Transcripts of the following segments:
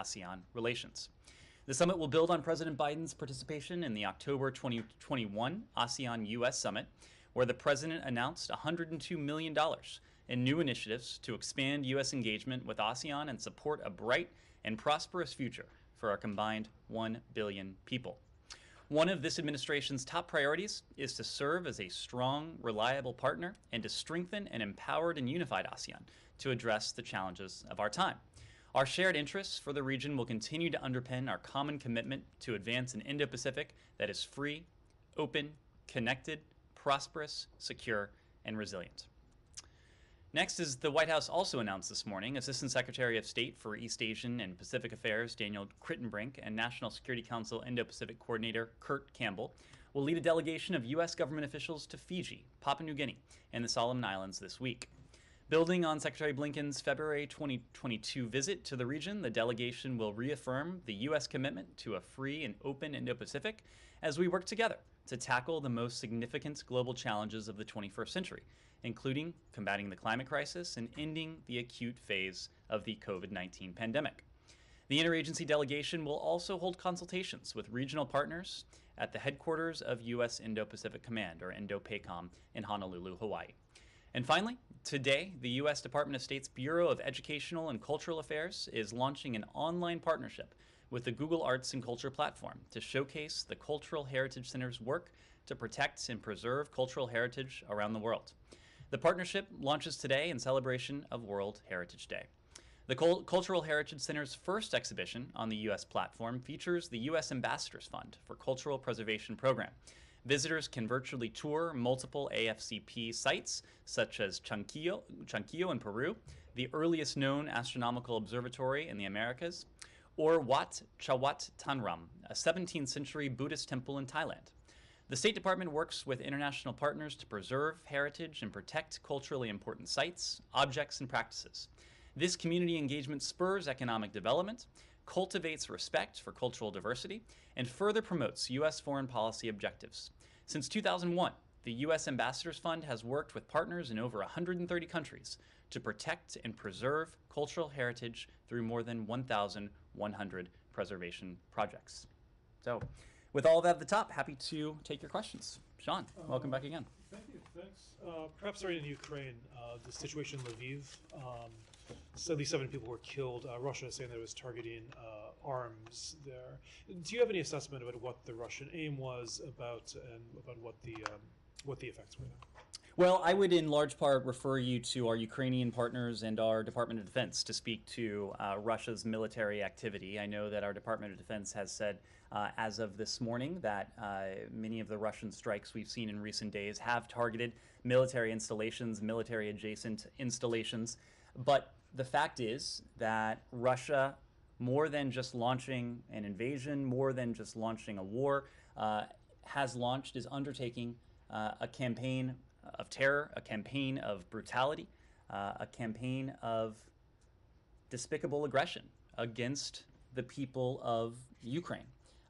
ASEAN relations. The summit will build on President Biden's participation in the October 2021 ASEAN-US summit, where the president announced $102 million in new initiatives to expand U.S. engagement with ASEAN and support a bright and prosperous future for our combined 1 billion people. One of this administration's top priorities is to serve as a strong, reliable partner and to strengthen an empowered and unified ASEAN to address the challenges of our time. Our shared interests for the region will continue to underpin our common commitment to advance an Indo-Pacific that is free, open, connected, prosperous, secure, and resilient. Next, as the White House also announced this morning, Assistant Secretary of State for East Asian and Pacific Affairs Daniel Crittenbrink and National Security Council Indo-Pacific Coordinator Kurt Campbell will lead a delegation of U.S. government officials to Fiji, Papua New Guinea, and the Solomon Islands this week. Building on Secretary Blinken's February 2022 visit to the region, the delegation will reaffirm the U.S. commitment to a free and open Indo-Pacific as we work together to tackle the most significant global challenges of the 21st century, including combating the climate crisis and ending the acute phase of the COVID-19 pandemic. The interagency delegation will also hold consultations with regional partners at the headquarters of U.S. Indo-Pacific Command, or Indo-PACOM, in Honolulu, Hawaii. And finally, today, the U.S. Department of State's Bureau of Educational and Cultural Affairs is launching an online partnership with the Google Arts and Culture platform to showcase the Cultural Heritage Center's work to protect and preserve cultural heritage around the world. The partnership launches today in celebration of World Heritage Day. The Cultural Heritage Center's first exhibition on the U.S. platform features the U.S. Ambassadors Fund for Cultural Preservation Program. Visitors can virtually tour multiple AFCP sites, such as Chanquillo in Peru, the earliest known astronomical observatory in the Americas, or Wat Chawat Tanram, a 17th century Buddhist temple in Thailand. The State Department works with international partners to preserve heritage and protect culturally important sites, objects, and practices. This community engagement spurs economic development, cultivates respect for cultural diversity, and further promotes U.S. foreign policy objectives. Since 2001, the U.S. Ambassadors Fund has worked with partners in over 130 countries to protect and preserve cultural heritage through more than 1,100 preservation projects. So, with all that at the top, happy to take your questions. Sean, welcome back again. Thank you, thanks. Perhaps starting in Ukraine, the situation in Lviv, 77 people were killed. Russia is saying that it was targeting arms there. Do you have any assessment about what the Russian aim was about what the effects were there? Well, I would in large part refer you to our Ukrainian partners and our Department of Defense to speak to Russia's military activity. I know that our Department of Defense has said as of this morning that many of the Russian strikes we've seen in recent days have targeted military installations, military adjacent installations. But the fact is that Russia, more than just launching an invasion, more than just launching a war, is undertaking a campaign of terror, a campaign of brutality, a campaign of despicable aggression against the people of Ukraine.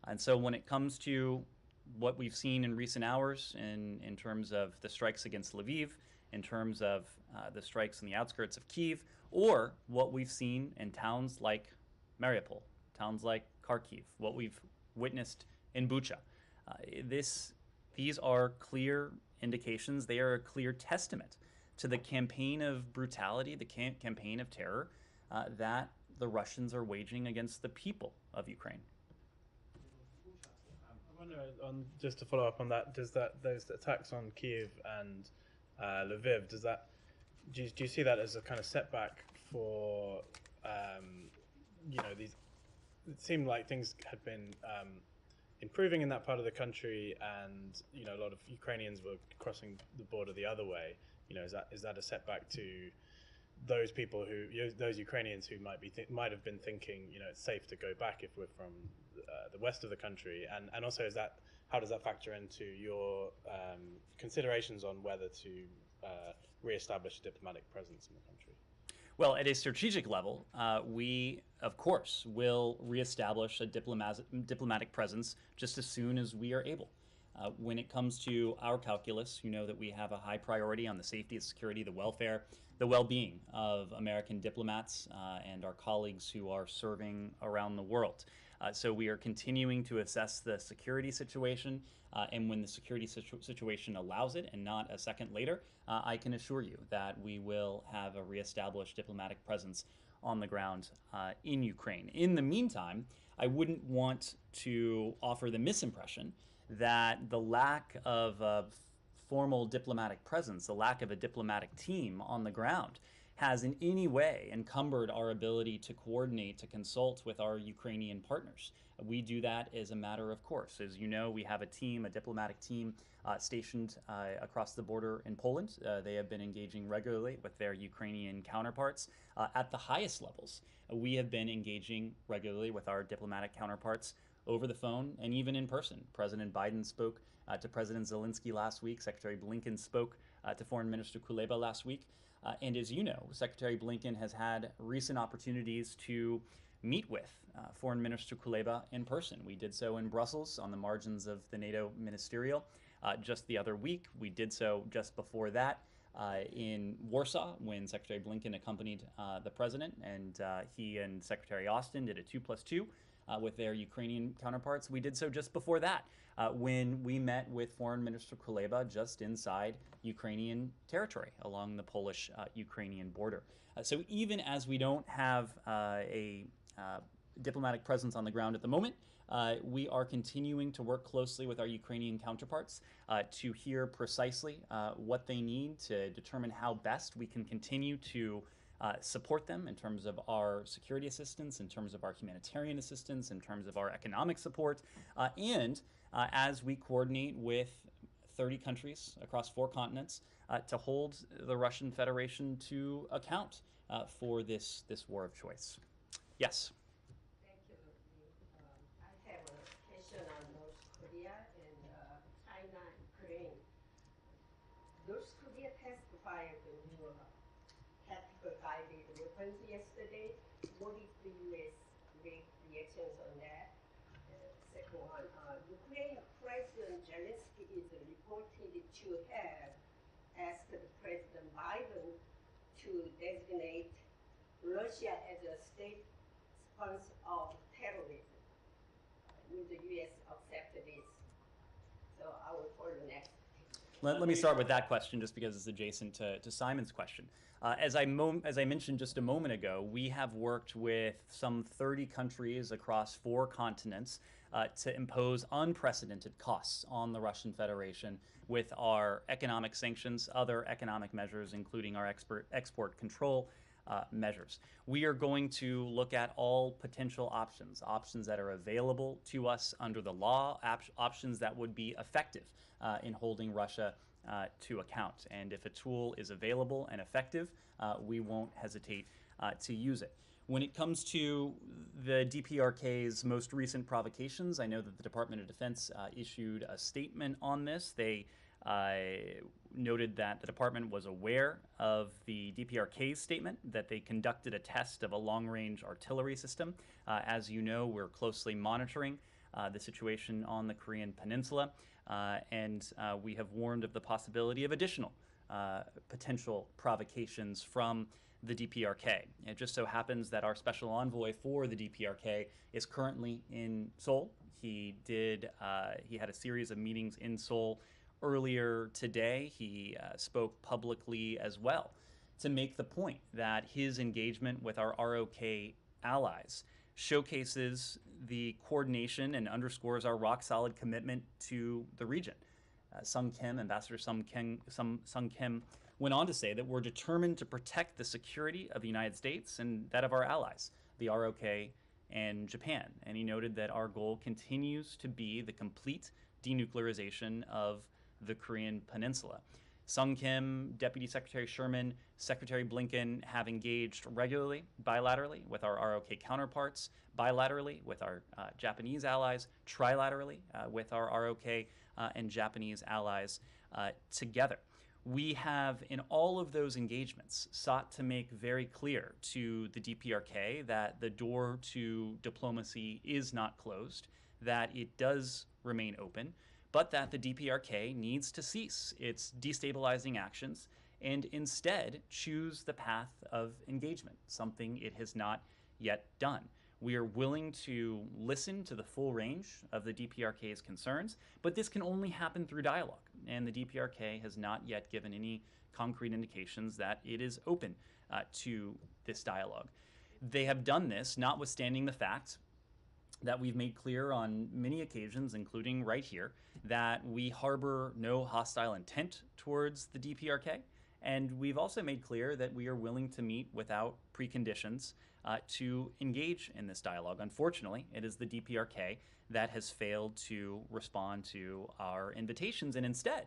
And so when it comes to what we've seen in recent hours in terms of the strikes against Lviv, in terms of the strikes in the outskirts of Kyiv, or what we've seen in towns like Mariupol, towns like Kharkiv, what we've witnessed in Bucha, these are clear indications, they are a clear testament to the campaign of brutality, the campaign of terror that the Russians are waging against the people of Ukraine. I wonder, just to follow up on that, those attacks on Kyiv and Lviv, do you see that as a kind of setback for these? It seemed like things had been improving in that part of the country, and a lot of Ukrainians were crossing the border the other way. Is that a setback to those people those Ukrainians who might have been thinking, it's safe to go back if we're from the west of the country, and also how does that factor into your considerations on whether to reestablish a diplomatic presence in the country? Well, at a strategic level, we, of course, will reestablish a diplomatic presence just as soon as we are able. When it comes to our calculus, you know that we have a high priority on the safety and security, the welfare the well-being of American diplomats and our colleagues who are serving around the world. So we are continuing to assess the security situation, and when the security situation allows it, and not a second later, I can assure you that we will have a reestablished diplomatic presence on the ground in Ukraine. In the meantime, I wouldn't want to offer the misimpression that the lack of a formal diplomatic presence, the lack of a diplomatic team on the ground, has in any way encumbered our ability to coordinate, to consult with our Ukrainian partners. We do that as a matter of course. As you know, we have a team, a diplomatic team stationed across the border in Poland. They have been engaging regularly with their Ukrainian counterparts at the highest levels. We have been engaging regularly with our diplomatic counterparts over the phone and even in person. President Biden spoke to President Zelensky last week. Secretary Blinken spoke to Foreign Minister Kuleba last week. And as you know, Secretary Blinken has had recent opportunities to meet with Foreign Minister Kuleba in person. We did so in Brussels on the margins of the NATO ministerial just the other week. We did so just before that in Warsaw when Secretary Blinken accompanied the president, and he and Secretary Austin did a 2+2 with their Ukrainian counterparts. We did so just before that when we met with Foreign Minister Kuleba just inside Ukrainian territory along the Polish-Ukrainian border. So even as we don't have a diplomatic presence on the ground at the moment, we are continuing to work closely with our Ukrainian counterparts to hear precisely what they need to determine how best we can continue to support them in terms of our security assistance, in terms of our humanitarian assistance, in terms of our economic support, and as we coordinate with 30 countries across 4 continents to hold the Russian Federation to account for this war of choice. Yes? Thank you. I have a question on North Korea and China and Ukraine. North Korea testified the new tactical guided weapons yesterday. What is the U.S. reactions on that? Second one, Ukraine President Zelensky is reported to have asked President Biden to designate Russia as a state sponsor of terrorism. Will the U.S. accept this? So I will follow next. Let me start with that question just because it's adjacent to Simon's question. As I mentioned just a moment ago, we have worked with some 30 countries across 4 continents to impose unprecedented costs on the Russian Federation with our economic sanctions, other economic measures, including our export control measures. We are going to look at all potential options that are available to us under the law, options that would be effective in holding Russia to account. And if a tool is available and effective, we won't hesitate to use it. When it comes to the DPRK's most recent provocations, I know that the Department of Defense issued a statement on this. They noted that the department was aware of the DPRK's statement, that they conducted a test of a long-range artillery system. As you know, we're closely monitoring the situation on the Korean Peninsula, and we have warned of the possibility of additional potential provocations from the DPRK. It just so happens that our special envoy for the DPRK is currently in Seoul. He had a series of meetings in Seoul earlier today. He spoke publicly as well to make the point that his engagement with our ROK allies showcases the coordination and underscores our rock-solid commitment to the region. Ambassador Sung Kim went on to say that we're determined to protect the security of the United States and that of our allies, the ROK and Japan. And he noted that our goal continues to be the complete denuclearization of the Korean Peninsula. Sung Kim, Deputy Secretary Sherman, Secretary Blinken have engaged regularly, bilaterally, with our ROK counterparts, bilaterally with our Japanese allies, trilaterally with our ROK and Japanese allies together. We have, in all of those engagements, sought to make very clear to the DPRK that the door to diplomacy is not closed, that it does remain open, but that the DPRK needs to cease its destabilizing actions and instead choose the path of engagement, something it has not yet done. We are willing to listen to the full range of the DPRK's concerns, but this can only happen through dialogue, and the DPRK has not yet given any concrete indications that it is open to this dialogue. They have done this notwithstanding the fact that we've made clear on many occasions, including right here, that we harbor no hostile intent towards the DPRK. And we've also made clear that we are willing to meet without preconditions to engage in this dialogue. Unfortunately, it is the DPRK that has failed to respond to our invitations, and instead,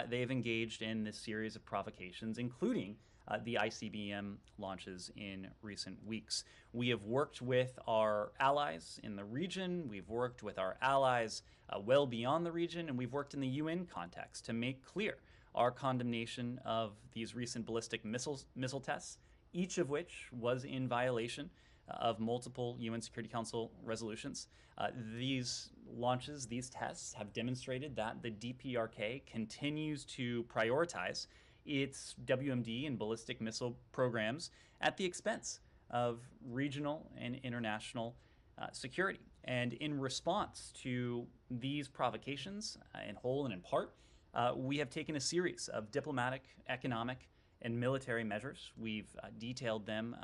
they have engaged in this series of provocations, including the ICBM launches in recent weeks. We have worked with our allies in the region, we've worked with our allies well beyond the region, and we've worked in the UN context to make clear our condemnation of these recent ballistic missile tests, each of which was in violation of multiple UN Security Council resolutions. These launches, these tests, have demonstrated that the DPRK continues to prioritize its WMD and ballistic missile programs at the expense of regional and international security. And in response to these provocations, in whole and in part, we have taken a series of diplomatic, economic, and military measures. We've detailed them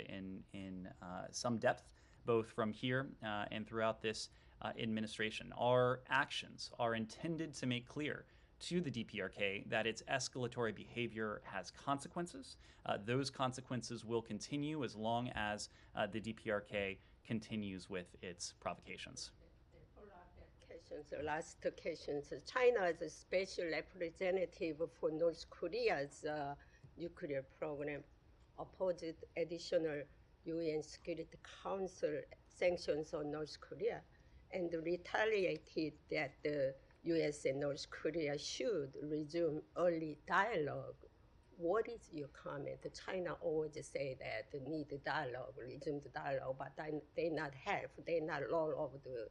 in some depth, both from here and throughout this administration. Our actions are intended to make clear to the DPRK that its escalatory behavior has consequences. Those consequences will continue as long as the DPRK continues with its provocations. The last occasions, China is a special representative for North Korea's nuclear program, opposed additional UN Security Council sanctions on North Korea, and retaliated that the US and North Korea should resume early dialogue. What is your comment? China always say that they need dialogue, resume the dialogue, but they not help, they not roll over the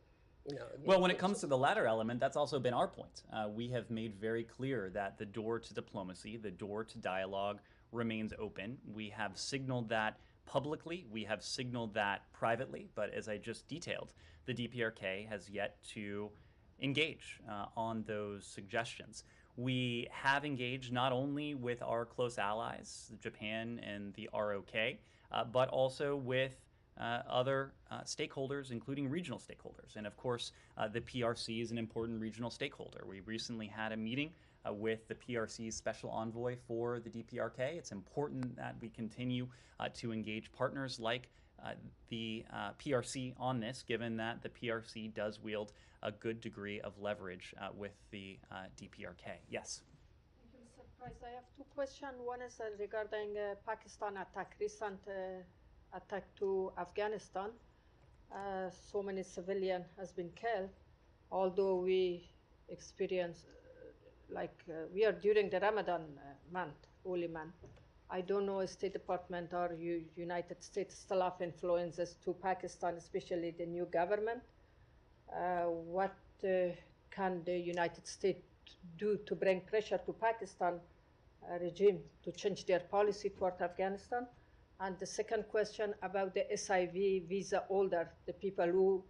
Well, when it comes to the latter element, that's also been our point. We have made very clear that the door to diplomacy, the door to dialogue remains open. We have signaled that publicly, we have signaled that privately, but as I just detailed, the DPRK has yet to engage on those suggestions. We have engaged not only with our close allies, Japan and the ROK, but also with other stakeholders, including regional stakeholders. And of course, the PRC is an important regional stakeholder. We recently had a meeting with the PRC's special envoy for the DPRK. It's important that we continue to engage partners like the PRC on this, given that the PRC does wield a good degree of leverage with the DPRK. Yes? Thank you, Mr. Price. I have two questions. One is regarding Pakistan attack, recent attack to Afghanistan. So many civilians has been killed, although we experience, we are during the Ramadan month, holy month. I don't know if State Department or United States still have influences to Pakistan, especially the new government. What can the United States do to bring pressure to Pakistan regime to change their policy toward Afghanistan? And the second question about the SIV visa holder, the people who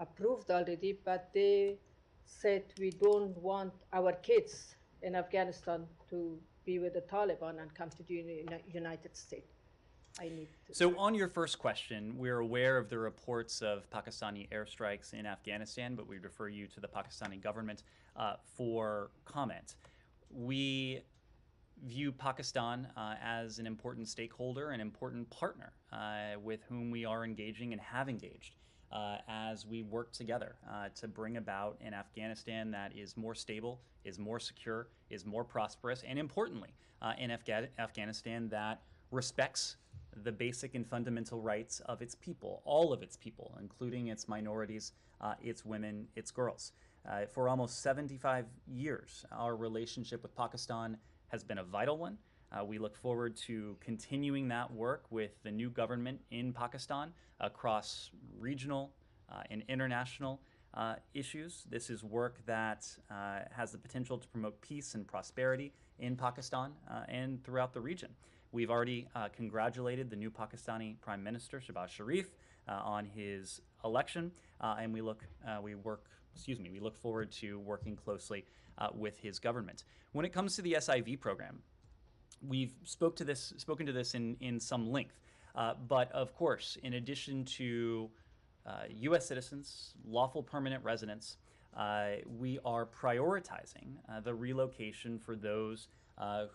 approved already, but they said we don't want our kids in Afghanistan to be with the Taliban and come to the United States. So on your first question, we're aware of the reports of Pakistani airstrikes in Afghanistan, but we refer you to the Pakistani government for comment. We view Pakistan as an important stakeholder, an important partner with whom we are engaging and have engaged as we work together to bring about an Afghanistan that is more stable, is more secure, is more prosperous, and importantly, an Afghanistan that respects the basic and fundamental rights of its people, all of its people, including its minorities, its women, its girls. For almost 75 years, our relationship with Pakistan has been a vital one. We look forward to continuing that work with the new government in Pakistan across regional and international issues. This is work that has the potential to promote peace and prosperity in Pakistan and throughout the region. We've already congratulated the new Pakistani Prime Minister, Shehbaz Sharif, on his election, and we look forward to working closely with his government. When it comes to the SIV program, we've spoken to this in some length, but of course, in addition to U.S. citizens, lawful permanent residents, we are prioritizing the relocation for those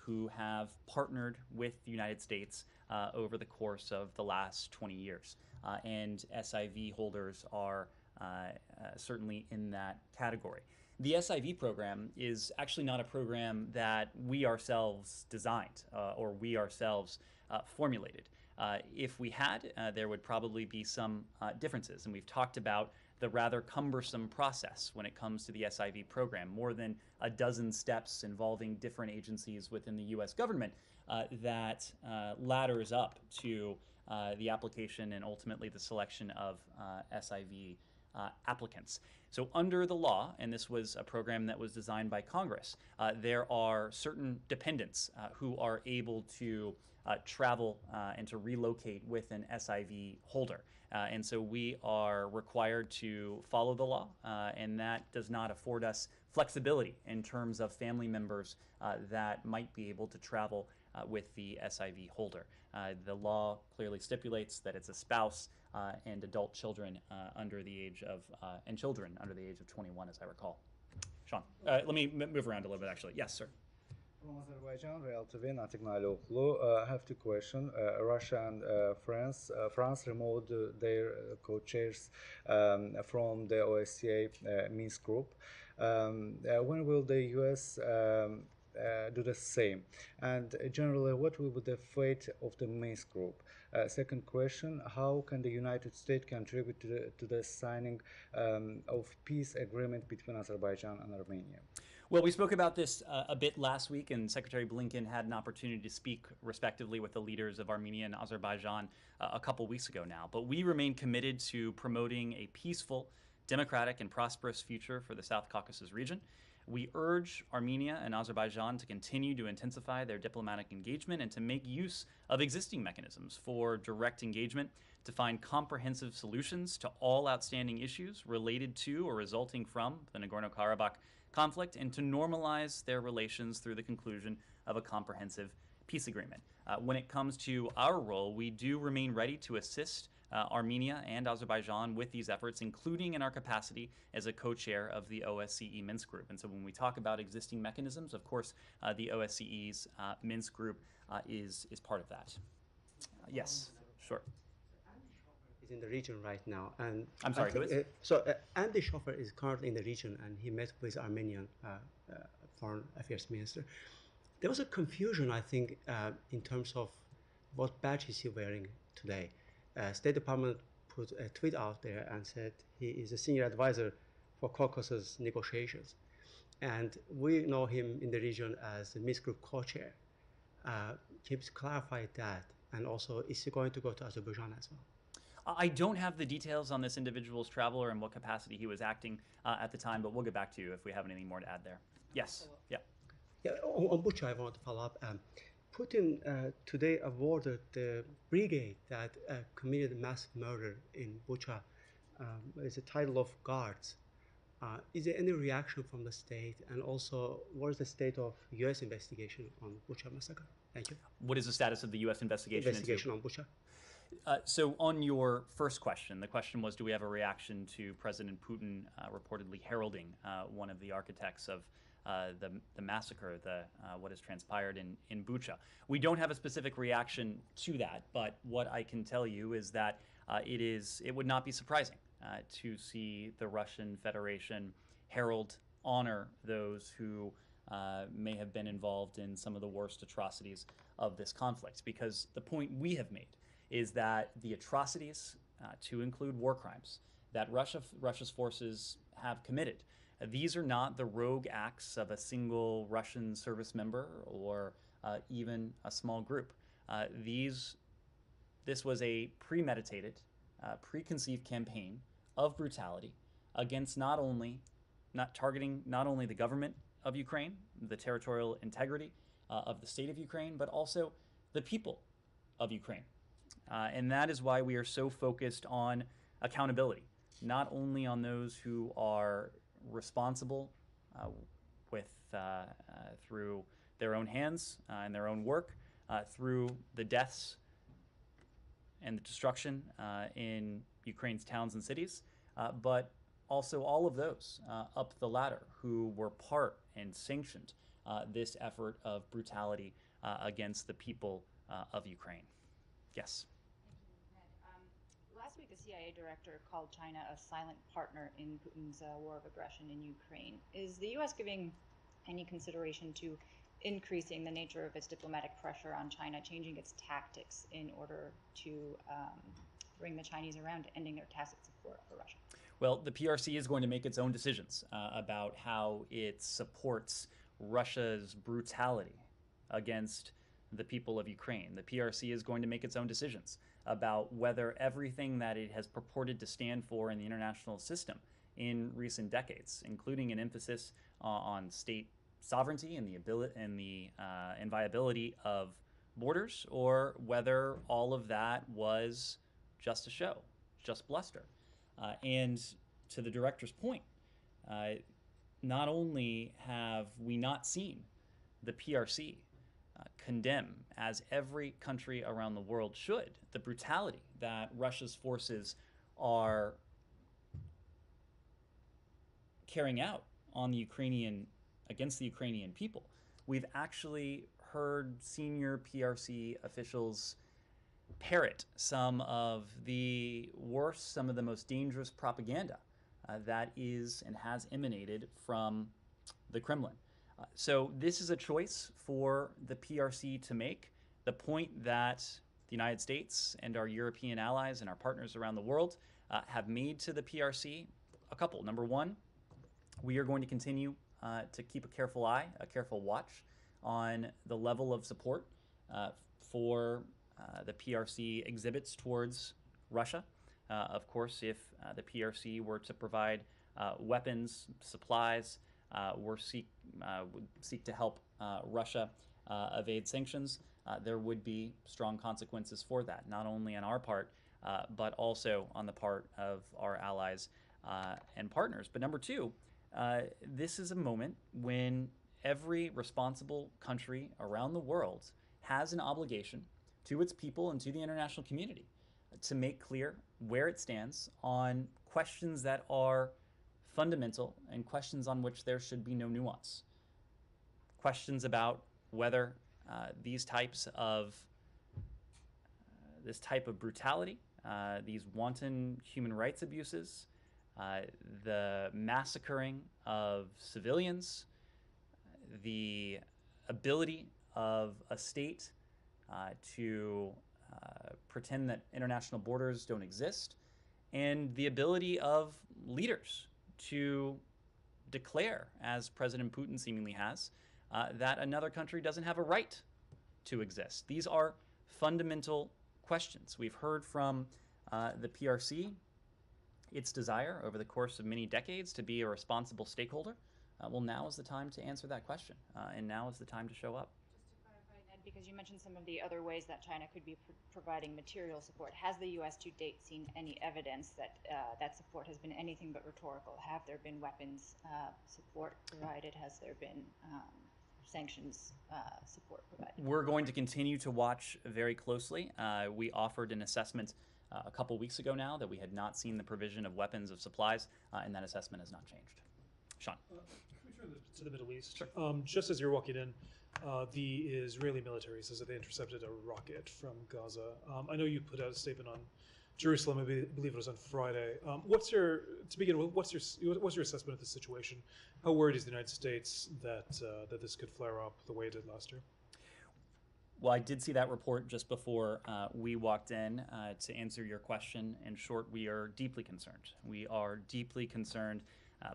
who have partnered with the United States over the course of the last 20 years. And SIV holders are certainly in that category. The SIV program is actually not a program that we ourselves designed or we ourselves formulated. If we had, there would probably be some differences, and we've talked about the rather cumbersome process when it comes to the SIV program, more than a dozen steps involving different agencies within the U.S. government that ladders up to the application and ultimately the selection of SIV applicants. So under the law, and this was a program that was designed by Congress, there are certain dependents who are able to travel and to relocate with an SIV holder. And so we are required to follow the law, and that does not afford us flexibility in terms of family members that might be able to travel with the SIV holder. The law clearly stipulates that it's a spouse and adult children under the age of, and children under the age of 21, as I recall. Sean, let me move around a little bit, actually. Yes, sir. From Azerbaijan, Real TV, Natiknail I have two questions. Russia and France removed their co-chairs from the OSCE Minsk group. When will the US do the same? And generally, what will be the fate of the Minsk group? Second question, how can the United States contribute to the signing of peace agreement between Azerbaijan and Armenia? Well, we spoke about this a bit last week, and Secretary Blinken had an opportunity to speak respectively with the leaders of Armenia and Azerbaijan a couple weeks ago now. But we remain committed to promoting a peaceful, democratic, and prosperous future for the South Caucasus region. We urge Armenia and Azerbaijan to continue to intensify their diplomatic engagement and to make use of existing mechanisms for direct engagement to find comprehensive solutions to all outstanding issues related to or resulting from the Nagorno-Karabakh conflict, and to normalize their relations through the conclusion of a comprehensive peace agreement. When it comes to our role, we do remain ready to assist Armenia and Azerbaijan with these efforts, including in our capacity as a co-chair of the OSCE Minsk group. And so when we talk about existing mechanisms, of course, the OSCE's Minsk group is part of that. Yes, sure. Is in the region right now, and I'm sorry, who is? Andy Schoffer is currently in the region, and he met with Armenian Foreign Affairs Minister. There was a confusion, I think, in terms of what badge is he wearing today. State Department put a tweet out there and said he is a senior advisor for Caucasus negotiations, and we know him in the region as the Minsk Group co-chair. Can you clarify that, and also is he going to go to Azerbaijan as well? I don't have the details on this individual's travel or in what capacity he was acting at the time, but we'll get back to you if we have anything more to add there. Yes, yeah. Yeah, on Bucha, I want to follow up. Putin today awarded the brigade that committed mass murder in Bucha as a title of guards. Is there any reaction from the state? And also, what is the state of U.S. investigation on Bucha massacre? Thank you. What is the status of the U.S. investigation on Bucha? So on your first question, the question was, do we have a reaction to President Putin reportedly heralding one of the architects of the massacre, what has transpired in Bucha? We don't have a specific reaction to that, but what I can tell you is that it would not be surprising to see the Russian Federation herald, honor those who may have been involved in some of the worst atrocities of this conflict, because the point we have made is that the atrocities, to include war crimes, that Russia's forces have committed, these are not the rogue acts of a single Russian service member or even a small group. This was a premeditated, preconceived campaign of brutality against not targeting not only the government of Ukraine, the territorial integrity of the state of Ukraine, but also the people of Ukraine. And that is why we are so focused on accountability, not only on those who are responsible through their own hands and their own work, through the deaths and the destruction in Ukraine's towns and cities, but also all of those up the ladder who were part and sanctioned this effort of brutality against the people of Ukraine. Yes. Thank you, Ned. Last week, the CIA director called China a silent partner in Putin's war of aggression in Ukraine. Is the U.S. giving any consideration to increasing the nature of its diplomatic pressure on China, changing its tactics in order to bring the Chinese around to ending their tacit support for Russia? Well, the PRC is going to make its own decisions about how it supports Russia's brutality against the people of Ukraine. The PRC is going to make its own decisions about whether everything that it has purported to stand for in the international system in recent decades, including an emphasis on state sovereignty and the ability and the inviolability of borders, or whether all of that was just a show, just bluster. And to the director's point, not only have we not seen the PRC condemn, as every country around the world should, the brutality that Russia's forces are carrying out on the against the Ukrainian people. We've actually heard senior PRC officials parrot some of the worst, some of the most dangerous propaganda that is and has emanated from the Kremlin. So this is a choice for the PRC to make. The point that the United States and our European allies and our partners around the world have made to the PRC, a couple. Number one, we are going to continue to keep a careful eye, a careful watch on the level of support for the PRC exhibits towards Russia. Of course, if the PRC were to provide weapons, supplies, would seek to help Russia evade sanctions, there would be strong consequences for that, not only on our part, but also on the part of our allies and partners. But number two, this is a moment when every responsible country around the world has an obligation to its people and to the international community to make clear where it stands on questions that are fundamental and questions on which there should be no nuance. Questions about whether this type of brutality, these wanton human rights abuses, the massacring of civilians, the ability of a state to pretend that international borders don't exist, and the ability of leaders to declare, as President Putin seemingly has, that another country doesn't have a right to exist. These are fundamental questions. We've heard from the PRC its desire over the course of many decades to be a responsible stakeholder. Well, now is the time to answer that question, and now is the time to show up. Just to clarify, Ned, because you mentioned some of the other ways that China could be providing material support, has the U.S. to date seen any evidence that that support has been anything but rhetorical? Have there been weapons support provided? Has there been sanctions support provided? We're going to continue to watch very closely. We offered an assessment a couple weeks ago now that we had not seen the provision of weapons of supplies, and that assessment has not changed. Sean. Can we turn to the Middle East? Sure. Just as you're walking in, the Israeli military says that they intercepted a rocket from Gaza. I know you put out a statement on Jerusalem. I believe it was on Friday. What's your assessment of the situation? How worried is the United States that this could flare up the way it did last year? Well, I did see that report just before we walked in. To answer your question, in short, we are deeply concerned. We are deeply concerned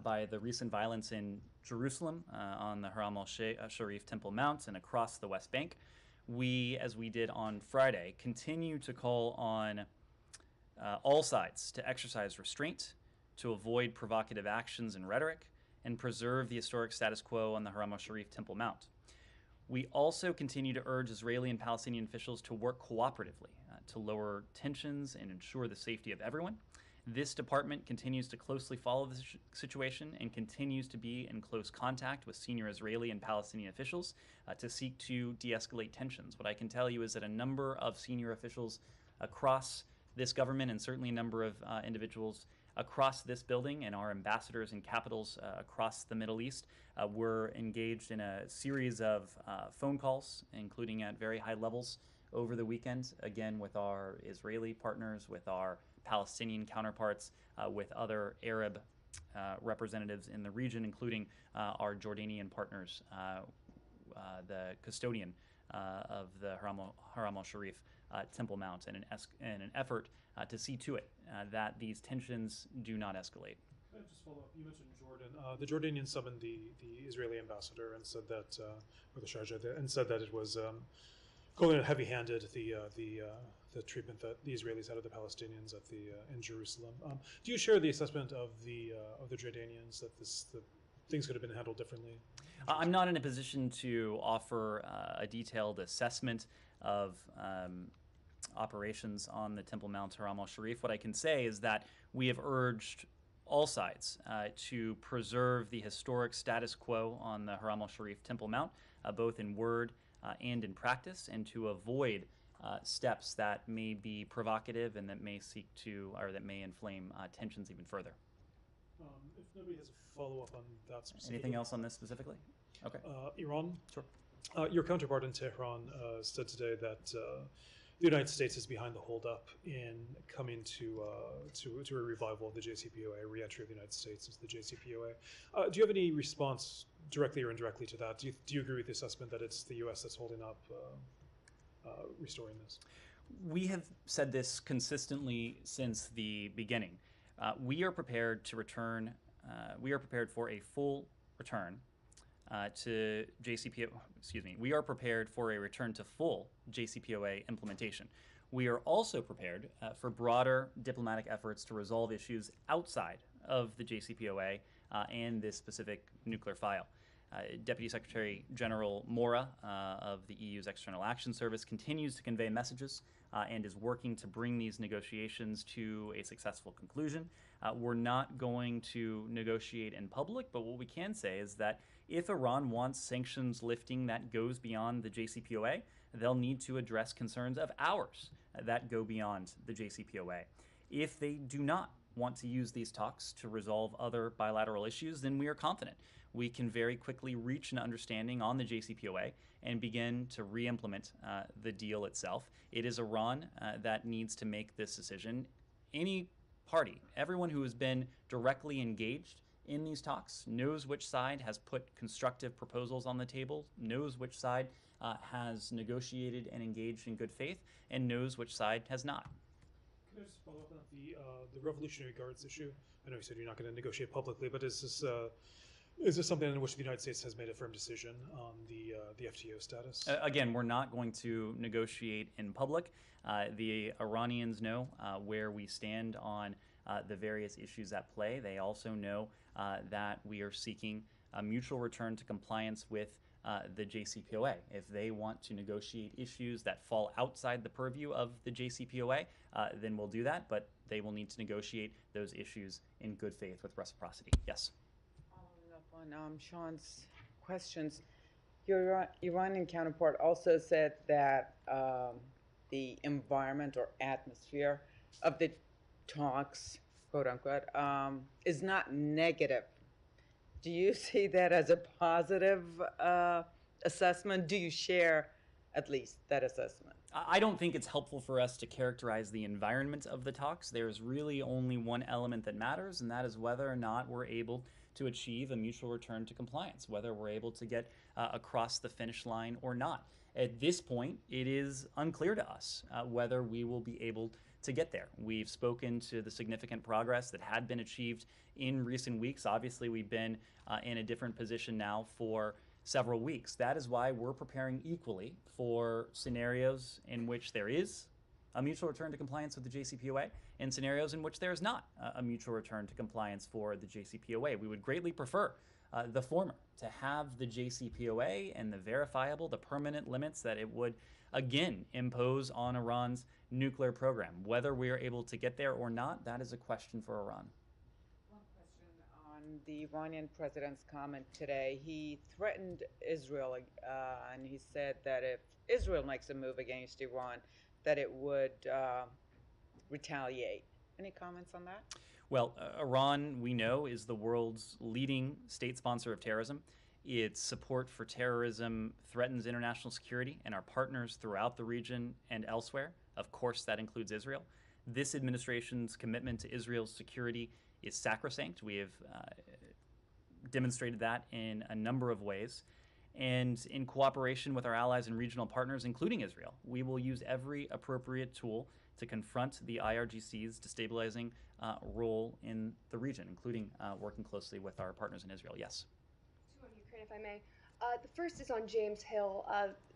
by the recent violence in Jerusalem on the Haram al-Sharif Temple Mount and across the West Bank. We, as we did on Friday, continue to call on all sides to exercise restraint, to avoid provocative actions and rhetoric, and preserve the historic status quo on the Haram al-Sharif Temple Mount. We also continue to urge Israeli and Palestinian officials to work cooperatively to lower tensions and ensure the safety of everyone. This department continues to closely follow the situation and continues to be in close contact with senior Israeli and Palestinian officials to seek to de-escalate tensions. What I can tell you is that a number of senior officials across this government, and certainly a number of individuals across this building and our ambassadors in capitals across the Middle East, were engaged in a series of phone calls, including at very high levels over the weekend, again with our Israeli partners, with our Palestinian counterparts, with other Arab representatives in the region, including our Jordanian partners, the custodian of the Haram al-Sharif Temple Mount, in an effort to see to it that these tensions do not escalate. Can I just follow up? You mentioned Jordan. The Jordanians summoned the Israeli ambassador and said that, or the Sharjah, and said that it was calling it heavy-handed, the treatment that the Israelis had of the Palestinians in Jerusalem. Do you share the assessment of the Jordanians that things could have been handled differently? I'm not in a position to offer a detailed assessment of operations on the Temple Mount Haram al-Sharif. What I can say is that we have urged all sides to preserve the historic status quo on the Haram al-Sharif Temple Mount, both in word and in practice, and to avoid steps that may be provocative and that may seek to, or that may inflame tensions even further. If nobody has a follow-up on that specifically. Anything else on this specifically? Okay. Iran? Sure. Your counterpart in Tehran said today that the United States is behind the holdup in coming to a revival of the JCPOA, a re-entry of the United States into the JCPOA. Do you have any response, directly or indirectly, to that? Do you agree with the assessment that it's the U.S. that's holding up restoring this? We have said this consistently since the beginning. We are prepared to return. We are prepared for a full return to JCPOA. Excuse me. We are prepared for a return to full JCPOA implementation. We are also prepared for broader diplomatic efforts to resolve issues outside of the JCPOA and this specific nuclear file. Deputy Secretary General Mora of the EU's External Action Service continues to convey messages and is working to bring these negotiations to a successful conclusion. We're not going to negotiate in public, but what we can say is that if Iran wants sanctions lifting that goes beyond the JCPOA, they'll need to address concerns of ours that go beyond the JCPOA. If they do not want to use these talks to resolve other bilateral issues, then we are confident we can very quickly reach an understanding on the JCPOA and begin to re-implement the deal itself. It is Iran that needs to make this decision. Any party, everyone who has been directly engaged in these talks, knows which side has put constructive proposals on the table, knows which side has negotiated and engaged in good faith, and knows which side has not. Can I just follow up on the Revolutionary Guards issue? I know you said you're not going to negotiate publicly, but is this something in which the United States has made a firm decision on the FTO status? Again, we're not going to negotiate in public. The Iranians know where we stand on the various issues at play. They also know that we are seeking a mutual return to compliance with the JCPOA. If they want to negotiate issues that fall outside the purview of the JCPOA, then we'll do that, but they will need to negotiate those issues in good faith with reciprocity. Yes? Following up on Sean's questions, your Iranian counterpart also said that the environment or atmosphere of the talks, quote unquote, is not negative. Do you see that as a positive assessment? Do you share at least that assessment? I don't think it's helpful for us to characterize the environment of the talks. There's really only one element that matters, and that is whether or not we're able to achieve a mutual return to compliance, whether we're able to get across the finish line or not. At this point, it is unclear to us whether we will be able to get there. We've spoken to the significant progress that had been achieved in recent weeks. Obviously, we've been in a different position now for several weeks. That is why we're preparing equally for scenarios in which there is a mutual return to compliance with the JCPOA in scenarios in which there is not a mutual return to compliance for the JCPOA. We would greatly prefer the former, to have the JCPOA and the verifiable, the permanent limits that it would again impose on Iran's nuclear program. Whether we are able to get there or not, that is a question for Iran. One question on the Iranian president's comment today. He threatened Israel, and he said that if Israel makes a move against Iran, that it would retaliate. Any comments on that? Well, Iran, we know, is the world's leading state sponsor of terrorism. Its support for terrorism threatens international security and our partners throughout the region and elsewhere. Of course, that includes Israel. This administration's commitment to Israel's security is sacrosanct. We have demonstrated that in a number of ways. And in cooperation with our allies and regional partners, including Israel, we will use every appropriate tool to confront the IRGC's destabilizing role in the region, including working closely with our partners in Israel. Yes. Two on Ukraine, if I may. The first is on James Hill,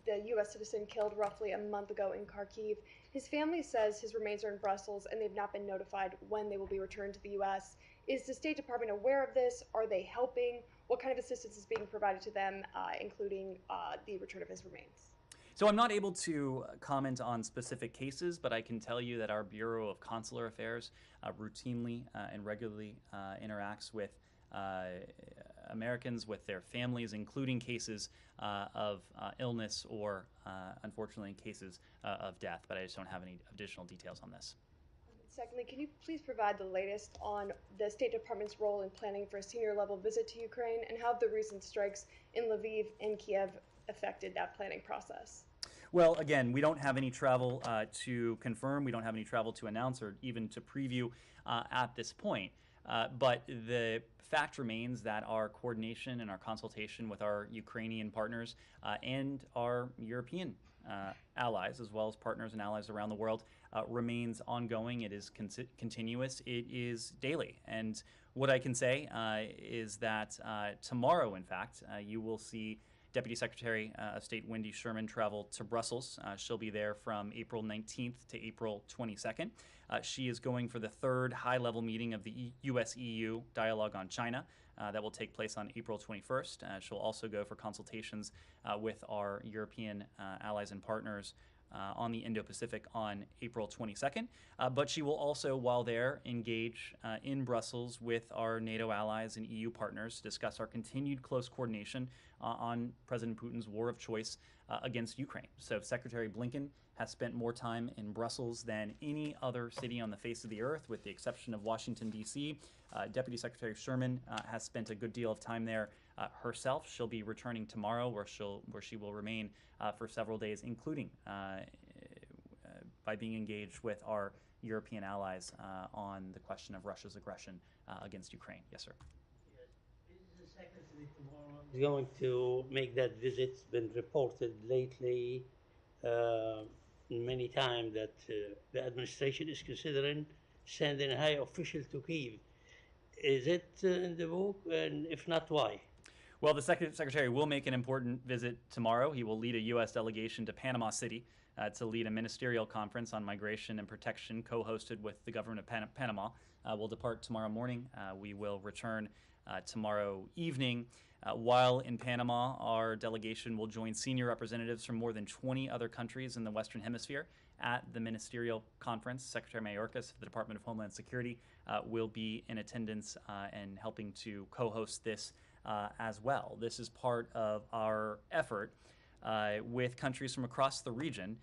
the U.S. citizen killed roughly a month ago in Kharkiv. His family says his remains are in Brussels and they've not been notified when they will be returned to the U.S. Is the State Department aware of this? Are they helping? What kind of assistance is being provided to them, including the return of his remains? So I'm not able to comment on specific cases, but I can tell you that our Bureau of Consular Affairs routinely and regularly interacts with Americans, with their families, including cases of illness or, unfortunately, cases of death. But I just don't have any additional details on this. Secondly, can you please provide the latest on the State Department's role in planning for a senior-level visit to Ukraine, and how have the recent strikes in Lviv and Kiev affected that planning process? Well, again, we don't have any travel to confirm. We don't have any travel to announce or even to preview at this point. But the fact remains that our coordination and our consultation with our Ukrainian partners and our European allies, as well as partners and allies around the world, remains ongoing. It is continuous. It is daily. And what I can say is that tomorrow, in fact, you will see Deputy Secretary of State Wendy Sherman travel to Brussels. She'll be there from April 19th to April 22nd. She is going for the third high-level meeting of the U.S.-EU dialogue on China that will take place on April 21st. She'll also go for consultations with our European allies and partners on the Indo-Pacific on April 22nd. But she will also, while there, engage in Brussels with our NATO allies and EU partners to discuss our continued close coordination on President Putin's war of choice against Ukraine. So Secretary Blinken has spent more time in Brussels than any other city on the face of the earth, with the exception of Washington, D.C. Deputy Secretary Sherman has spent a good deal of time there herself. She'll be returning tomorrow, where she will remain for several days, including by being engaged with our European allies on the question of Russia's aggression against Ukraine. Yes, sir. Yes. Is the Secretary tomorrow going to make that visit? It's been reported lately many times that the administration is considering sending a high official to Kyiv. Is it in the book? And if not, why? Well, the Secretary will make an important visit tomorrow. He will lead a U.S. delegation to Panama City to lead a ministerial conference on migration and protection co-hosted with the government of Panama. We'll depart tomorrow morning. We will return tomorrow evening. While in Panama, our delegation will join senior representatives from more than 20 other countries in the Western Hemisphere at the ministerial conference. Secretary Mayorkas of the Department of Homeland Security will be in attendance and helping to co-host this as well. This is part of our effort with countries from across the region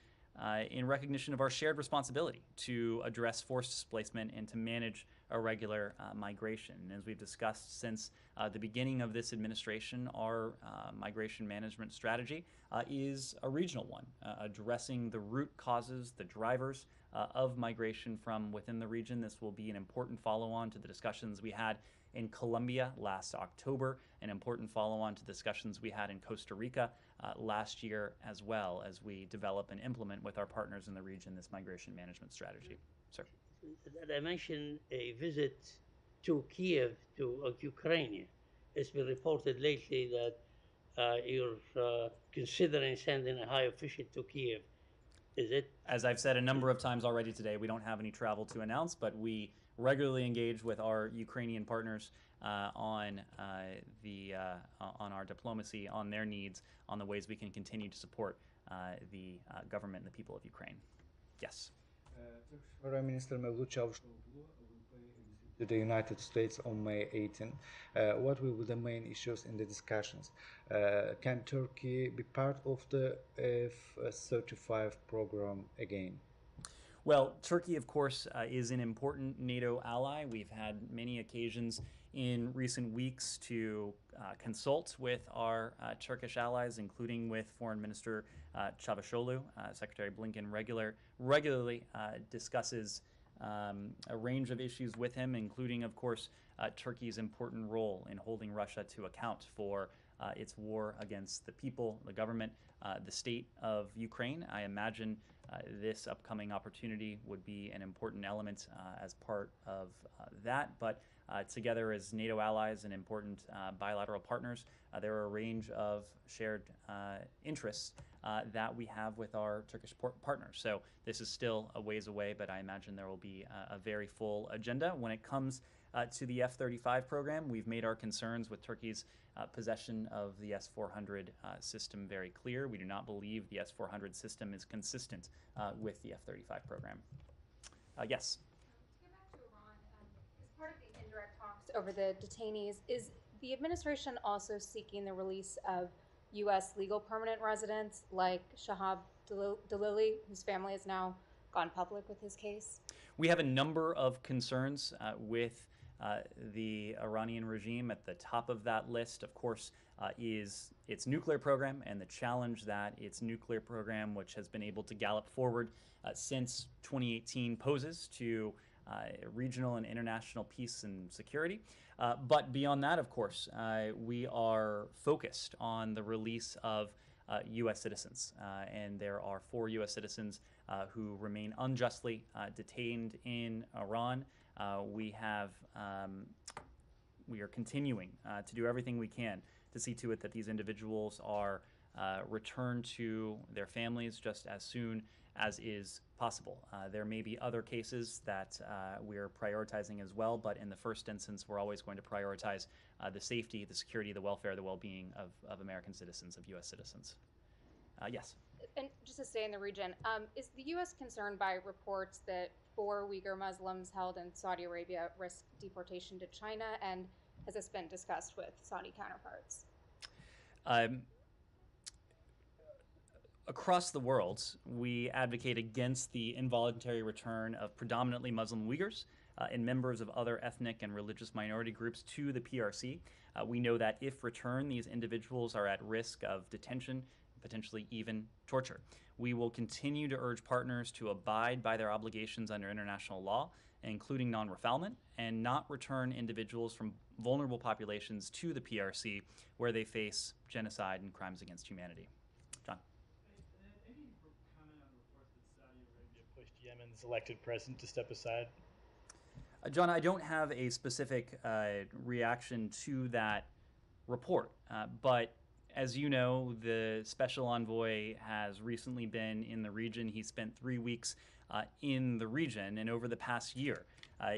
in recognition of our shared responsibility to address forced displacement and to manage irregular migration. And as we've discussed since the beginning of this administration, our migration management strategy is a regional one, addressing the root causes, the drivers of migration from within the region. This will be an important follow-on to the discussions we had in Colombia last October, an important follow-on to discussions we had in Costa Rica last year, as well as we develop and implement with our partners in the region this migration management strategy. Sir. I mentioned a visit to Kiev, to Ukraine. It's been reported lately that you're considering sending a high official to Kiev. Is it? As I've said a number of times already today, we don't have any travel to announce, but we regularly engage with our Ukrainian partners on our diplomacy, on their needs, on the ways we can continue to support the government and the people of Ukraine. Yes. Turkish Foreign Minister Mevlut Çavuşoğlu will pay a visit to the United States on May 18. What will be the main issues in the discussions? Can Turkey be part of the F-35 program again? Well, Turkey, of course, is an important NATO ally. We've had many occasions in recent weeks to consult with our Turkish allies, including with Foreign Minister Çavuşoğlu. Secretary Blinken regularly discusses a range of issues with him, including, of course, Turkey's important role in holding Russia to account for its war against the people, the government, the state of Ukraine. I imagine this upcoming opportunity would be an important element as part of that. But together as NATO allies and important bilateral partners, there are a range of shared interests that we have with our Turkish partners. So this is still a ways away, but I imagine there will be a very full agenda. When it comes to the F-35 program, we've made our concerns with Turkey's possession of the S-400 system very clear. We do not believe the S-400 system is consistent with the F-35 program. Yes? To get back to Iran, as part of the indirect talks over the detainees, is the administration also seeking the release of U.S. legal permanent residents like Shahab Dalili, whose family has now gone public with his case? We have a number of concerns with the Iranian regime. At the top of that list, of course, is its nuclear program and the challenge that its nuclear program, which has been able to gallop forward since 2018, poses to regional and international peace and security. But beyond that, of course, we are focused on the release of U.S. citizens. And there are 4 U.S. citizens who remain unjustly detained in Iran. We are continuing to do everything we can to see to it that these individuals are returned to their families just as soon as is possible. There may be other cases that we're prioritizing as well, but in the first instance, we're always going to prioritize the safety, the security, the welfare, the well-being of American citizens, of U.S. citizens. Yes? And just to stay in the region, is the U.S. concerned by reports that 4 Uighur Muslims held in Saudi Arabia risk deportation to China, and has this been discussed with Saudi counterparts? Across the world, we advocate against the involuntary return of predominantly Muslim Uyghurs and members of other ethnic and religious minority groups to the PRC. We know that if returned, these individuals are at risk of detention, potentially even torture. We will continue to urge partners to abide by their obligations under international law, including non-refoulement, and not return individuals from vulnerable populations to the PRC where they face genocide and crimes against humanity. John? Any comment on reports that Saudi Arabia pushed Yemen's elected president to step aside? John, I don't have a specific reaction to that report, but as you know, the special envoy has recently been in the region. He spent 3 weeks in the region, and over the past year,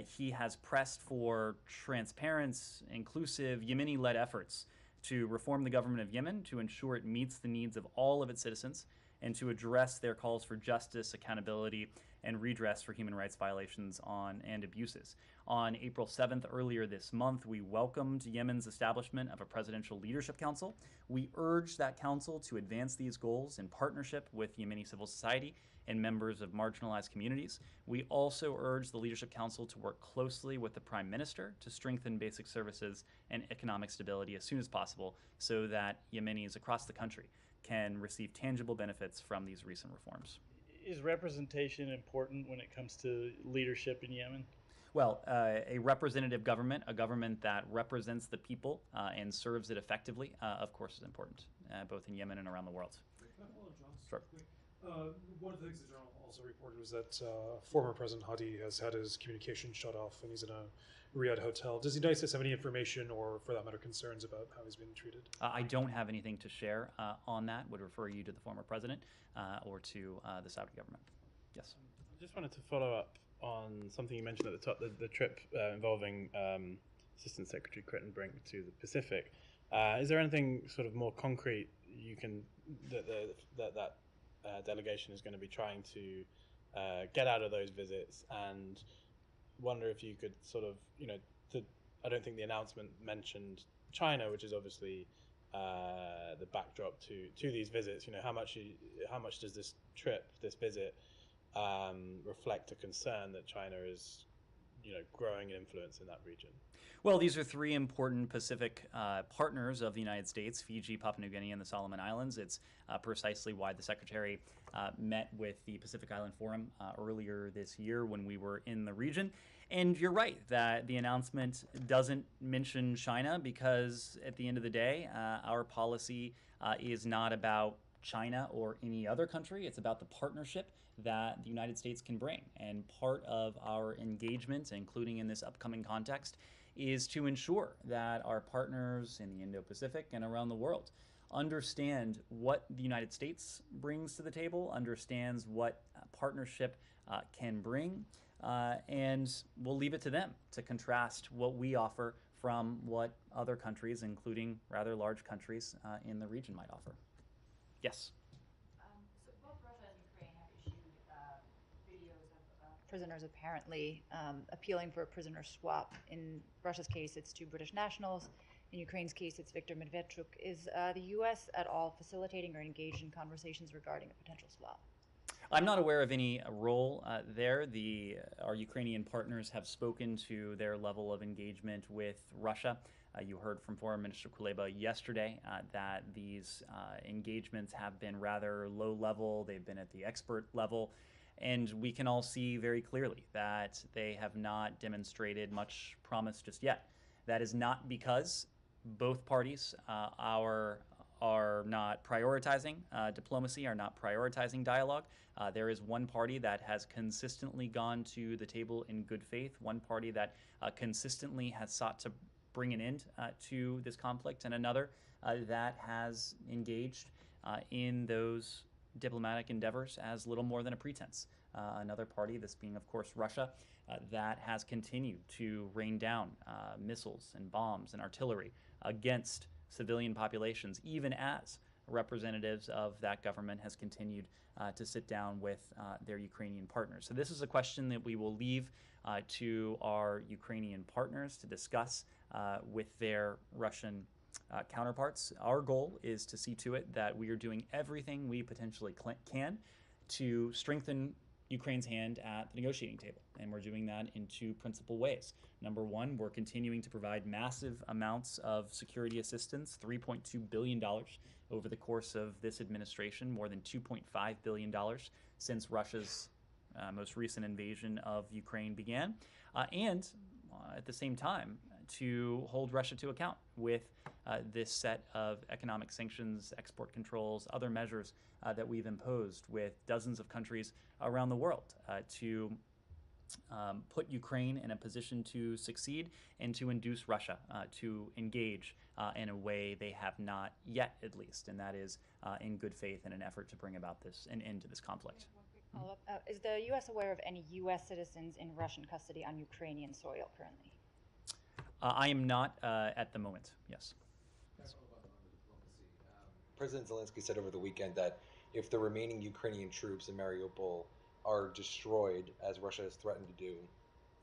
he has pressed for transparent, inclusive, Yemeni-led efforts to reform the government of Yemen, to ensure it meets the needs of all of its citizens, and to address their calls for justice, accountability, and redress for human rights violations and abuses. On April 7th, earlier this month, we welcomed Yemen's establishment of a presidential leadership council. We urged that council to advance these goals in partnership with Yemeni civil society and members of marginalized communities. We also urged the Leadership Council to work closely with the Prime Minister to strengthen basic services and economic stability as soon as possible so that Yemenis across the country can receive tangible benefits from these recent reforms. Is representation important when it comes to leadership in Yemen? Well, a representative government, a government that represents the people and serves it effectively, of course, is important, both in Yemen and around the world. Sure. One of the things the journal also reported was that former President Hadi has had his communication shut off, and he's in a Riyadh hotel. Does the United States have any information or, for that matter, concerns about how he's being treated? I don't have anything to share on that. Would refer you to the former president or to the Saudi government. Yes. I just wanted to follow up on something you mentioned at the top, the trip involving Assistant Secretary Crittenbrink to the Pacific. Is there anything sort of more concrete you can that delegation is going to be trying to get out of those visits? And wonder if you could sort of, I don't think the announcement mentioned China, which is obviously the backdrop to these visits. How much does this visit reflect a concern that China is growing in influence in that region? Well, these are three important Pacific partners of the United States: Fiji, Papua New Guinea, and the Solomon Islands. It's precisely why the Secretary met with the Pacific Island Forum earlier this year when we were in the region. And you're right that the announcement doesn't mention China because at the end of the day, our policy is not about China or any other country. It's about the partnership that the United States can bring. And part of our engagement, including in this upcoming context, is to ensure that our partners in the Indo-Pacific and around the world understand what the United States brings to the table, understands what partnership can bring, and we'll leave it to them to contrast what we offer from what other countries, including rather large countries in the region, might offer. Yes? So both Russia and Ukraine have issued videos of prisoners apparently appealing for a prisoner swap. In Russia's case, it's two British nationals. In Ukraine's case, it's Viktor Medvedchuk. Is the U.S. at all facilitating or engaged in conversations regarding a potential swap? I'm not aware of any role there. Our Ukrainian partners have spoken to their level of engagement with Russia. You heard from Foreign Minister Kuleba yesterday that these engagements have been rather low level. They've been at the expert level. And we can all see very clearly that they have not demonstrated much promise just yet. That is not because both parties are not prioritizing diplomacy, are not prioritizing dialogue. There is one party that has consistently gone to the table in good faith, one party that consistently has sought to bring an end to this conflict, and another that has engaged in those diplomatic endeavors as little more than a pretense. Another party, this being, of course, Russia, that has continued to rain down missiles and bombs and artillery against civilian populations, even as representatives of that government has continued to sit down with their Ukrainian partners. So this is a question that we will leave to our Ukrainian partners to discuss with their Russian counterparts. Our goal is to see to it that we are doing everything we potentially can to strengthen Ukraine's hand at the negotiating table, and we're doing that in two principal ways. Number one, we're continuing to provide massive amounts of security assistance, $3.2 billion over the course of this administration, more than $2.5 billion since Russia's most recent invasion of Ukraine began, and at the same time, to hold Russia to account with this set of economic sanctions, export controls, other measures that we've imposed with dozens of countries around the world to put Ukraine in a position to succeed and to induce Russia to engage in a way they have not yet, at least, and that is in good faith in an effort to bring about an end to this conflict. One quick follow-up. Is the U.S. aware of any U.S. citizens in Russian custody on Ukrainian soil currently? I am not at the moment, yes. President Zelensky said over the weekend that if the remaining Ukrainian troops in Mariupol are destroyed, as Russia has threatened to do,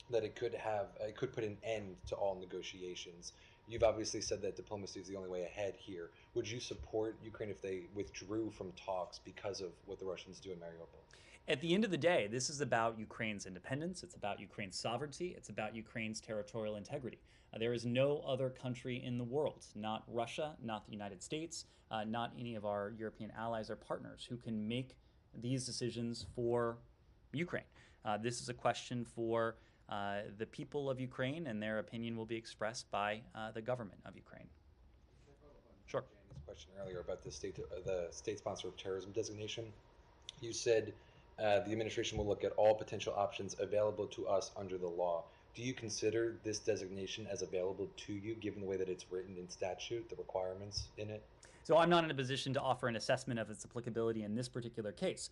that it could put an end to all negotiations. You've obviously said that diplomacy is the only way ahead here. Would you support Ukraine if they withdrew from talks because of what the Russians do in Mariupol? At the end of the day, this is about Ukraine's independence, it's about Ukraine's sovereignty, it's about Ukraine's territorial integrity. There is no other country in the world, not Russia, not the United States, not any of our European allies or partners, who can make these decisions for Ukraine. This is a question for the people of Ukraine, and their opinion will be expressed by the government of Ukraine. Sure. Jamie's question earlier about the state sponsor of terrorism designation. You said the administration will look at all potential options available to us under the law. Do you consider this designation as available to you, given the way that it's written in statute, the requirements in it? So I'm not in a position to offer an assessment of its applicability in this particular case,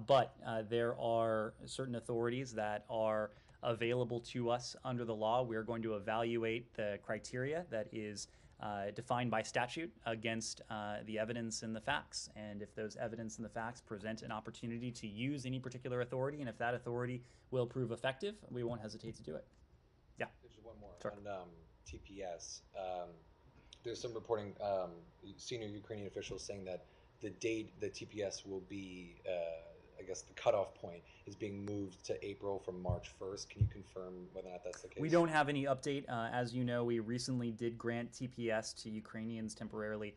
but there are certain authorities that are available to us under the law. We're going to evaluate the criteria that is defined by statute against the evidence and the facts. And if those evidence and the facts present an opportunity to use any particular authority, and if that authority will prove effective, we won't hesitate to do it. Yeah. There's one more. Sure. On TPS. There's some reporting, senior Ukrainian officials saying that the date that TPS will be, I guess the cutoff point is being moved to April from March 1st. Can you confirm whether or not that's the case? We don't have any update. As you know, we recently did grant TPS to Ukrainians temporarily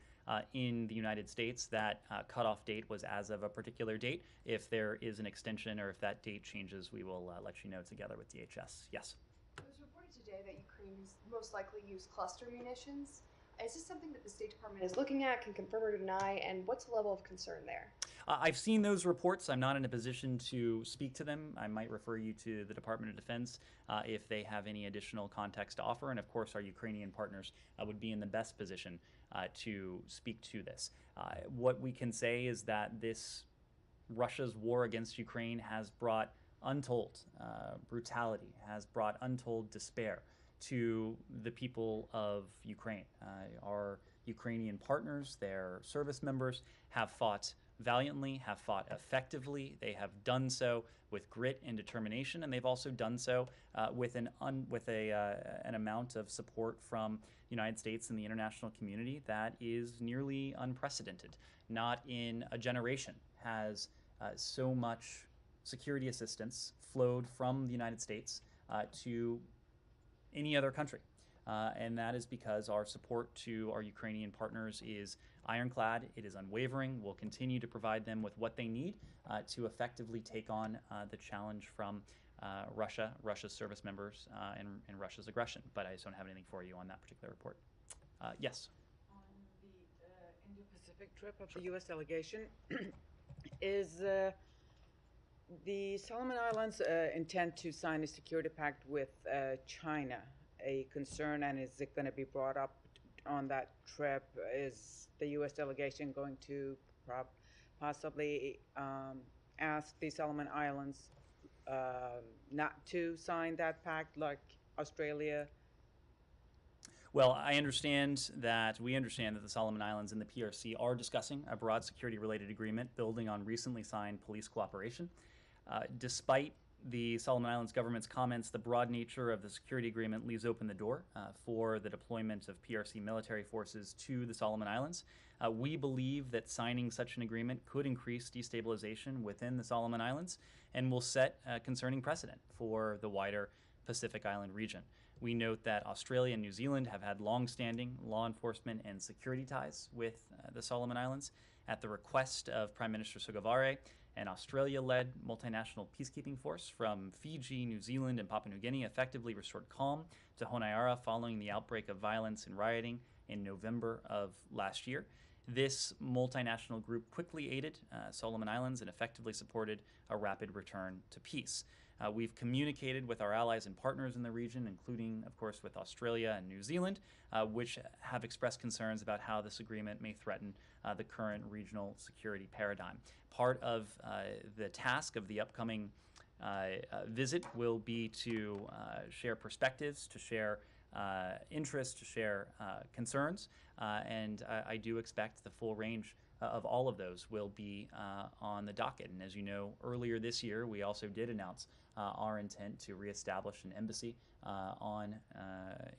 in the United States. That cutoff date was as of a particular date. If there is an extension or if that date changes, we will let you know together with DHS. Yes? It was reported today that Ukraine most likely use cluster munitions. Is this something that the State Department is looking at, can confirm or deny, and what's the level of concern there? I've seen those reports. I'm not in a position to speak to them. I might refer you to the Department of Defense if they have any additional context to offer. And of course, our Ukrainian partners would be in the best position to speak to this. What we can say is that this Russia's war against Ukraine has brought untold brutality, has brought untold despair to the people of Ukraine. Our Ukrainian partners, their service members, have fought valiantly, have fought effectively. They have done so with grit and determination, and they've also done so with an amount of support from the United States and the international community that is nearly unprecedented. Not in a generation has so much security assistance flowed from the United States to any other country. And that is because our support to our Ukrainian partners is ironclad, it is unwavering. We'll continue to provide them with what they need to effectively take on the challenge from Russia, Russia's service members, and Russia's aggression. But I just don't have anything for you on that particular report. Yes? On the Indo-Pacific trip of the U.S. delegation, is the Solomon Islands intend to sign a security pact with China a concern, and is it going to be brought up on that trip? Is the U.S. delegation going to possibly ask the Solomon Islands not to sign that pact like Australia? Well, we understand that the Solomon Islands and the PRC are discussing a broad security-related agreement building on recently signed police cooperation. Despite the Solomon Islands government's comments, the broad nature of the security agreement leaves open the door for the deployment of PRC military forces to the Solomon Islands. We believe that signing such an agreement could increase destabilization within the Solomon Islands and will set a concerning precedent for the wider Pacific Island region. We note that Australia and New Zealand have had long-standing law enforcement and security ties with the Solomon Islands. At the request of Prime Minister Sogavare, an Australia-led multinational peacekeeping force from Fiji, New Zealand, and Papua New Guinea effectively restored calm to Honiara following the outbreak of violence and rioting in November of last year. This multinational group quickly aided Solomon Islands and effectively supported a rapid return to peace. We've communicated with our allies and partners in the region, including, of course, with Australia and New Zealand, which have expressed concerns about how this agreement may threaten the current regional security paradigm. Part of the task of the upcoming visit will be to share perspectives, to share interests, to share concerns, and I do expect the full range of all of those will be on the docket. And as you know, earlier this year, we also did announce our intent to reestablish an embassy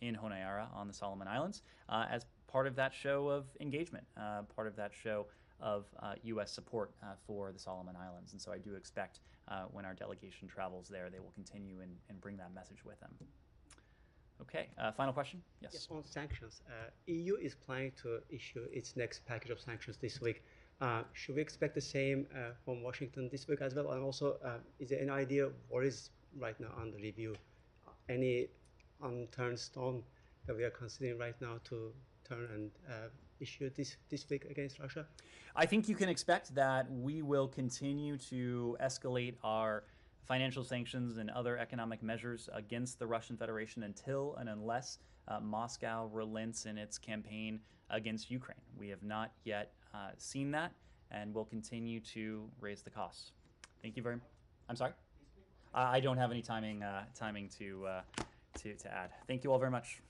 in Honiara on the Solomon Islands as part of that show of engagement, part of that show of U.S. support for the Solomon Islands. And so I do expect when our delegation travels there, they will continue and bring that message with them. Okay, final question? Yes. Yes, on sanctions. EU is planning to issue its next package of sanctions this week. Should we expect the same from Washington this week as well? And also, is there any idea what is right now under review? Any unturned stone that we are considering right now to turn and issue this week against Russia? I think you can expect that we will continue to escalate our financial sanctions and other economic measures against the Russian Federation until and unless Moscow relents in its campaign against Ukraine. We have not yet seen that, and will continue to raise the costs. Thank you very much. I'm sorry? I don't have any timing to add. Thank you all very much.